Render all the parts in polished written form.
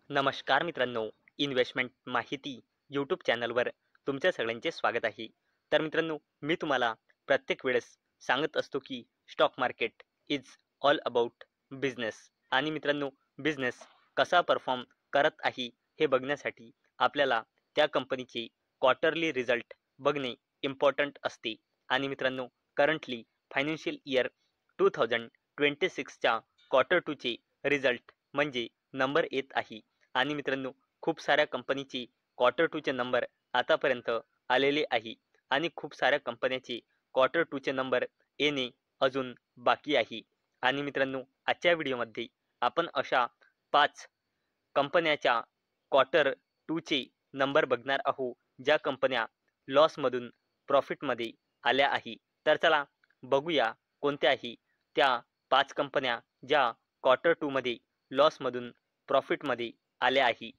नमस्कार मित्रांनो, इन्व्हेस्टमेंट माहिती यूट्यूब चॅनलवर तुमच्या सगळ्यांचे स्वागत आहे. तर मित्रांनो, मी तुम्हाला प्रत्येक वेळेस सांगत असतो की stock market is all about business. आणि मित्रांनो, बिझनेस कसा परफॉर्म करत आहे हे बघण्यासाठी आपल्याला त्या कंपनीचे क्वार्टरली रिझल्ट बघणे इम्पॉर्टंट असते. आणि मित्रांनो, करंटली फायनान्शियल इयर 2026च्या क्वार्टर टूचे रिझल्ट म्हणजे नंबर येत आहे. आणि मित्रांनो, खूप साऱ्या कंपनीचे क्वार्टर टूचे नंबर आतापर्यंत आलेले आहे आणि खूप साऱ्या कंपन्याचे क्वार्टर टूचे नंबर येणे अजून बाकी आहे. आणि मित्रांनो, आजच्या व्हिडिओमध्ये आपण अशा 5 कंपन्याच्या क्वार्टर टूचे नंबर बघणार आहोत, ज्या कंपन्या लॉसमधून प्रॉफिटमध्ये आल्या आहे. तर चला बघूया कोणत्या आहे त्या 5 कंपन्या ज्या क्वार्टर टूमध्ये लॉसमधून प्रॉफिटमध्ये आल्या आहे.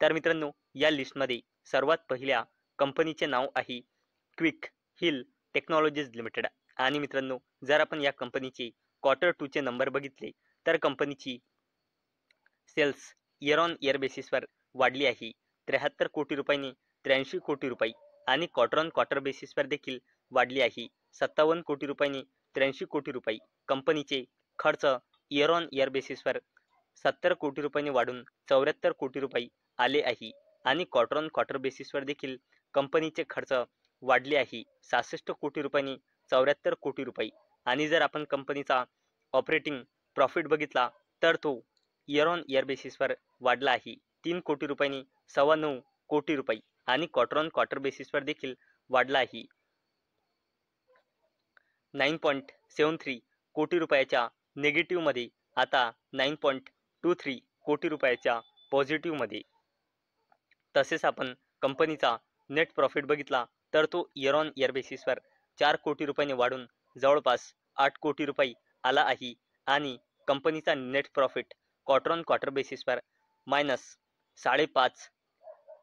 तर मित्रांनो, या लिस्टमध्ये सर्वात पहिल्या कंपनीचे नाव आहे क्विक हिल टेक्नॉलॉजीज लिमिटेड. आणि मित्रांनो, जर आपण या कंपनीचे क्वार्टर टूचे नंबर बघितले तर कंपनीची सेल्स इयर ऑन इयर बेसिसवर वाढली आहे 73 कोटी रुपयांनी 83 कोटी रुपये. आणि क्वार्टर ऑन क्वार्टर बेसिसवर देखील वाढली आहे 57 कोटी रुपयांनी 83 कोटी रुपये. कंपनीचे खर्च इयर ऑन इयर बेसिसवर 70 कोटी रुपयांनी वाढून 74 कोटी रुपये आले आहे. आणि क्वार्टर ऑन क्वार्टर बेसिसवर देखील कंपनीचे खर्च वाढले आहे 66 कोटी रुपयांनी 74 कोटी रुपये. आणि जर आपण कंपनीचा ऑपरेटिंग प्रॉफिट बघितला तर तो इयर ऑन इयर बेसिसवर वाढला आहे 3 कोटी रुपयांनी 9.25 कोटी रुपये. आणि क्वार्टर ऑन क्वार्टर बेसिसवर देखील वाढला आहे 9.73 कोटी रुपयाच्या नेगेटिव्हमध्ये आता 9.23 कोटी रुपयाच्या पॉझिटिव्हमध्ये. तसेच आपण कंपनीचा नेट प्रॉफिट बघितला तर तो इयर ऑन इयर बेसिसवर 4 कोटी रुपयांनी वाढून जवळपास 8 कोटी रुपये आला आहे. आणि कंपनीचा net profit quarter on quarter बेसिसवर -5.5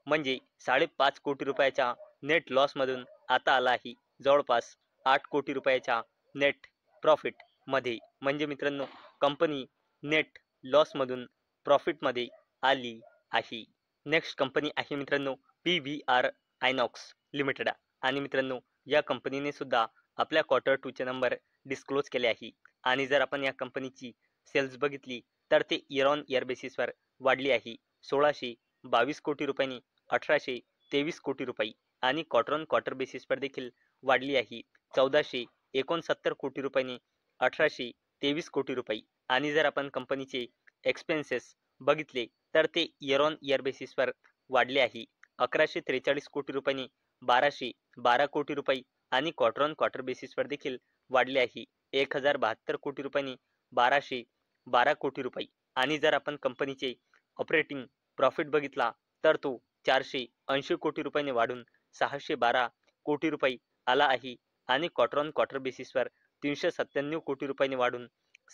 म्हणजे 5.5 कोटी रुपयाच्या नेट लॉसमधून आता आला आहे जवळपास 8 कोटी रुपयाच्या नेट प्रॉफिटमध्ये. म्हणजे मित्रांनो, कंपनी नेट लॉसमधून प्रॉफिटमध्ये आली आहे. नेक्स्ट कंपनी आहे मित्रांनो PVR आयनॉक्स लिमिटेड. आणि मित्रांनो, या कंपनीने सुद्धा आपल्या क्वार्टर टूचे नंबर डिस्क्लोज केले आहे. आणि जर आपण या कंपनीची सेल्स बघितली तर ते इयर ऑन इयर बेसिसवर वाढली आहे 1622 कोटी रुपयांनी 1823 कोटी रुपये. आणि क्वार्टर ऑन क्वार्टर बेसिसवर देखील वाढली आहे 1469 कोटी रुपयांनी 1823 कोटी रुपये. आणि जर आपण कंपनीचे एक्सपेन्सेस बघितले तर ते इयर ऑन इयर बेसिसवर वाढले आहे 1143 कोटी रुपयांनी 1212 कोटी रुपये. आणि क्वार्टर ऑन क्वार्टर बेसिसवर देखील वाढले आहे 1072 कोटी रुपयांनी 1212 कोटी रुपये. आणि जर आपण कंपनीचे ऑपरेटिंग प्रॉफिट बघितला तर तो 480 कोटी रुपयांनी वाढून 612 कोटी रुपये आला आहे. आणि क्वार्टर ऑन क्वार्टर बेसिसवर 397 कोटी रुपयांनी वाढून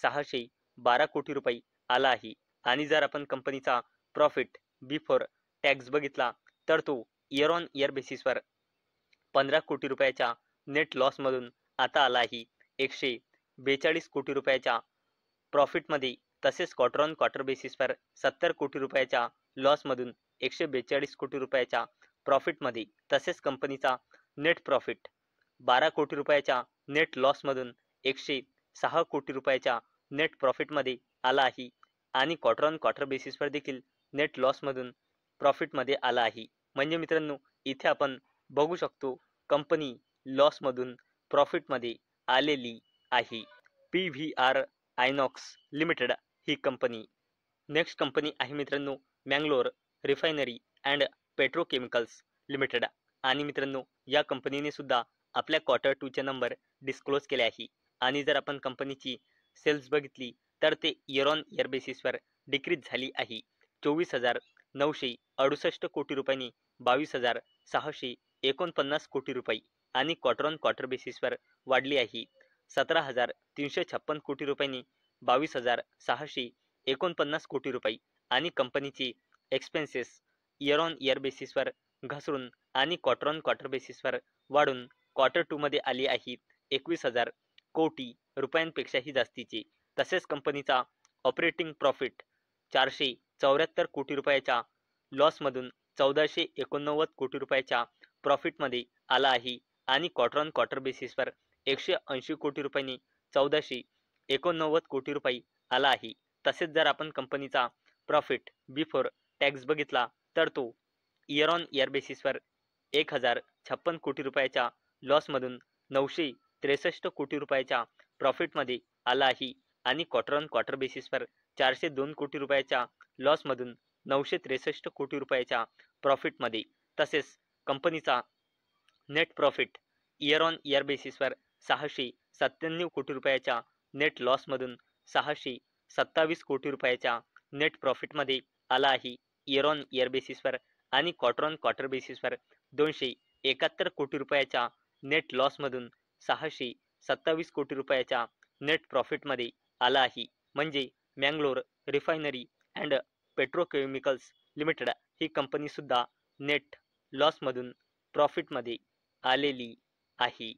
612 कोटी रुपये आला आहे. आणि जर आपण कंपनीचा प्रॉफिट बिफोर टॅक्स बघितला तर तो इयर ऑन इयर बेसिसवर 15 कोटी रुपयाच्या नेट लॉसमधून आता आला आहे 142 कोटी रुपयाच्या प्रॉफिटमध्ये. तसेच क्वार्टर ऑन क्वार्टर बेसिसवर 70 कोटी रुपयाच्या लॉसमधून 142 कोटी रुपयाच्या प्रॉफिटमध्ये. तसेच कंपनीचा नेट प्रॉफिट 12 कोटी रुपयाच्या नेट लॉसमधून 106 कोटी रुपयाच्या नेट प्रॉफिटमध्ये आला आहे. आणि क्वार्टर ऑन क्वार्टर बेसिसवर देखील नेट लॉसमधून प्रॉफिटमध्ये आला आहे. म्हणजे मित्रांनो, इथे आपण बघू शकतो कंपनी लॉसमधून प्रॉफिटमध्ये आलेली आहे. PVR आयनॉक्स लिमिटेड ही कंपनी. नेक्स्ट कंपनी आहे मित्रांनो Mangalore refinery and petrochemicals limited. आणि मित्रांनो, या कंपनीने सुद्धा आपल्या क्वार्टर टूचे नंबर डिस्क्लोज केले आहे. आणि जर आपण कंपनीची सेल्स बघितली तर ते इयर ऑन इयर बेसिसवर डिक्रीज झाली आहे 24,968 कोटी रुपयांनी 22,649 कोटी रुपये. आणि क्वार्टर ऑन क्वार्टर बेसिसवर वाढली आहे 17,356 कोटी रुपयांनी 22,649 कोटी रुपये. आणि कंपनीची एक्सपेन्सेस इयर ऑन इयर बेसिसवर घसरून आणि क्वार्टर ऑन क्वार्टर बेसिसवर वाढून क्वार्टर टूमध्ये आली आहे 21,000 कोटी रुपयांपेक्षाही जास्तीचे. तसेच कंपनीचा ऑपरेटिंग प्रॉफिट 74 कोटी रुपयाच्या लॉसमधून 1489 कोटी रुपयाच्या प्रॉफिटमध्ये आला आहे आणि क्वार्टर ऑन क्वार्टर बेसिसवर 180 कोटी रुपयांनी 1489 कोटी रुपये आला आहे. तसेच जर आपण कंपनीचा प्रॉफिट बिफोर टॅक्स बघितला तर तो इयर ऑन इयर बेसिसवर 1056 कोटी रुपयाच्या लॉसमधून 963 कोटी रुपयाच्या प्रॉफिटमध्ये आला आहे आणि क्वार्टर ऑन क्वार्टर बेसिसवर 402 कोटी रुपयाच्या लॉसमधून 963 कोटी रुपयाच्या प्रॉफिटमध्ये. तसेच कंपनीचा net profit year on year बेसिसवर 697 कोटी रुपयाच्या नेट लॉसमधून 627 कोटी रुपयाच्या नेट प्रॉफिटमध्ये आला आहे इयर ऑन इयर बेसिसवर आणि क्वार्टर ऑन क्वार्टर बेसिसवर 271 कोटी रुपयाच्या नेट लॉसमधून 627 कोटी रुपयाच्या नेट प्रॉफिटमध्ये आला आहे. म्हणजे Mangalore refinery and petrochemicals limited he company सुद्धा नेट लॉसमधून प्रॉफिटमध्ये आलेली आहे.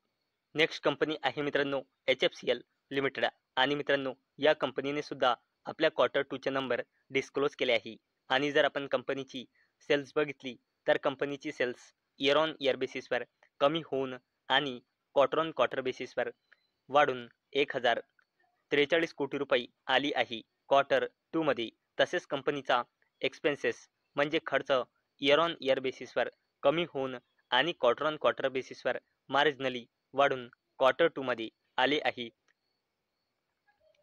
नेक्स्ट कंपनी आहे मित्रांनो HFCL लिमिटेड आणि मित्रांनो या कंपनीने सुद्धा आपल्या क्वार्टर 2चे नंबर डिस्क्लोज केले आहे आणि जर आपण कंपनीची सेल्स बघितली तर कंपनीची सेल्स इयर ऑन इयर बेसिसवर कमी होऊन आणि क्वार्टर ऑन क्वार्टर बेसिसवर वाढून 1043 कोटी रुपये आली आहे क्वार्टर 2 मध्ये. तसेच कंपनीचा एक्सपेन्सेस म्हणजे खर्च इयर ऑन इयर बेसिसवर कमी होऊन आणि क्वार्टर ऑन क्वार्टर बेसिसवर मार्जिनली वाढून क्वार्टर 2 मध्ये आले आहे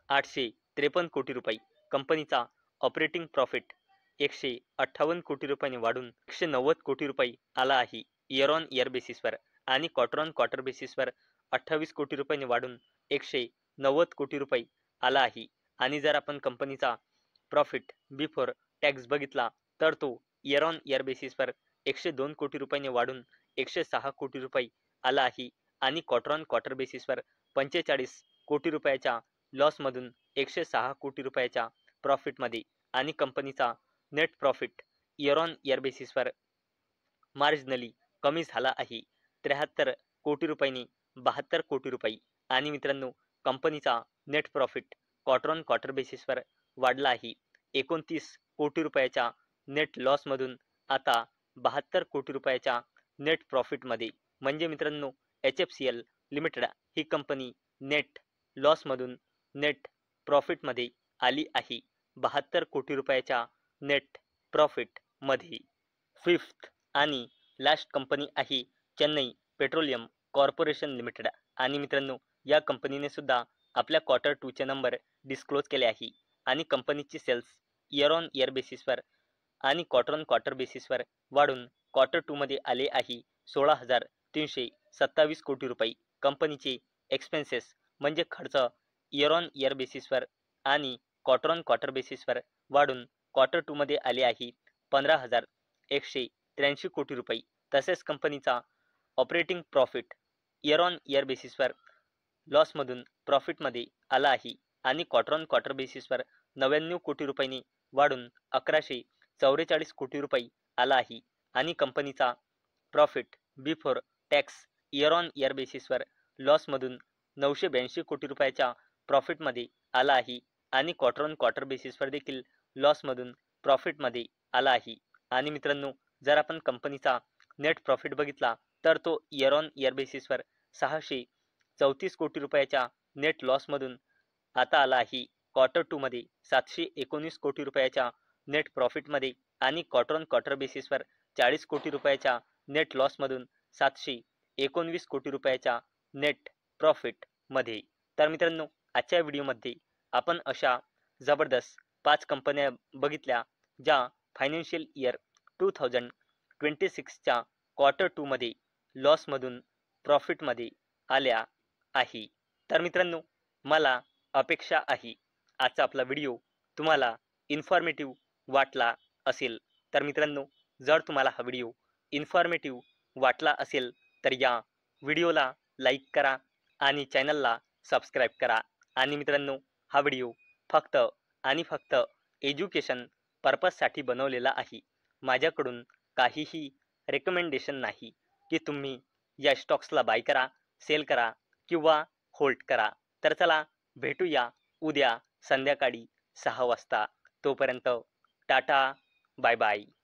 853 कोटी रुपये. कंपनीचा ऑपरेटिंग प्रॉफिट 158 कोटी रुपयांनी वाढून 190 कोटी रुपये आला आहे इयर ऑन इयर बेसिसवर आणि क्वार्टर ऑन क्वार्टर बेसिसवर 28 कोटी रुपयांनी वाढून 190 कोटी रुपये आला आहे. आणि जर आपण कंपनीचा प्रॉफिट बिफोर टॅक्स बघितला तर तो इयर ऑन इयर बेसिसवर 102 कोटी रुपयांनी वाढून 106 कोटी रुपये आला आहे आणि क्वार्टर ऑन क्वार्टर बेसिसवर 45 कोटी रुपयाच्या लॉसमधून 106 कोटी रुपयाच्या प्रॉफिटमध्ये आणि कंपनीचा net profit year on year बेसिसवर मार्जिनली कमी झाला आहे 73 कोटी रुपयांनी 72 कोटी रुपये. आणि मित्रांनो कंपनीचा net profit quarter on quarter बेसिसवर वाढला आहे 29 कोटी रुपयाच्या नेट लॉसमधून आता 72 कोटी रुपयाच्या नेट प्रॉफिटमध्ये. म्हणजे मित्रांनो HFCL लिमिटेड ही कंपनी नेट लॉसमधून नेट प्रॉफिटमध्ये आली आहे 72 कोटी रुपयाच्या नेट प्रॉफिटमध्ये. फिफ्थ आणि लास्ट कंपनी आहे चेन्नई पेट्रोलियम कॉर्पोरेशन लिमिटेड आणि मित्रांनो या कंपनीने सुद्धा आपल्या क्वार्टर 2चे नंबर डिस्क्लोज केले आहे आणि कंपनीची सेल्स इयर ऑन इयर बेसिसवर आणि क्वार्टर ऑन क्वार्टर बेसिसवर वाढून क्वार्टर 2 मध्ये आले आहे 16,327 कोटी रुपये. कंपनीचे एक्सपेन्सेस म्हणजे खर्च इयर ऑन इयर बेसिसवर आणि क्वार्टर ऑन क्वार्टर बेसिसवर वाढून क्वार्टर 2 मध्ये आले आहे 15,183 कोटी रुपये. तसेच कंपनीचा operating profit year on year बेसिसवर लॉसमधून प्रॉफिटमध्ये आला आहे आणि क्वार्टर ऑन क्वार्टर बेसिसवर 99 कोटी रुपयांनी वाढून 1144 कोटी रुपये आला आहे आणि कंपनीचा profit before tax year on year बेसिसवर लॉसमधून 982 कोटी रुपयाच्या प्रॉफिटमध्ये आला आहे आणि क्वार्टर ऑन क्वार्टर बेसिसवर देखील लॉसमधून प्रॉफिटमध्ये आला आहे. आणि मित्रांनो जर आपण कंपनीचा नेट प्रॉफिट बघितला तर तो इयर ऑन इयर बेसिसवर 634 कोटी रुपयाच्या नेट लॉसमधून आता आला आहे क्वार्टर 2 मध्ये 719 कोटी रुपयाच्या नेट प्रॉफिटमध्ये आणि क्वार्टर ऑन क्वार्टर बेसिसवर 40 कोटी रुपयाच्या नेट लॉसमधून 719 कोटी रुपयाच्या नेट प्रॉफिटमध्ये. तर मित्रांनो आजच्या व्हिडिओमध्ये आपण अशा जबरदस्त 5 कंपन्या बघितल्या ज्या फायनान्शियल इयर 2026च्या क्वार्टर 2 मध्ये लॉसमधून प्रॉफिटमध्ये आल्या आहे. तर मित्रांनो मला अपेक्षा आहे आजचा आपला व्हिडिओ तुम्हाला इन्फॉर्मेटिव्ह वाटला असेल. तर मित्रांनो जर तुम्हाला हा व्हिडिओ इन्फॉर्मेटिव्ह वाटला असेल तर या व्हिडिओला लाईक करा आणि चॅनलला सबस्क्राईब करा. आणि मित्रांनो हा व्हिडिओ फक्त आणि फक्त एज्युकेशन पर्पजसाठी बनवलेला आहे. माझ्याकडून काहीही रेकमेंडेशन नाही की तुम्ही या स्टॉक्सला बाय करा, सेल करा किंवा होल्ड करा. तर चला भेटूया उद्या संध्याकाळी 6 वाजता. तोपर्यंत टाटा, बाय बाय.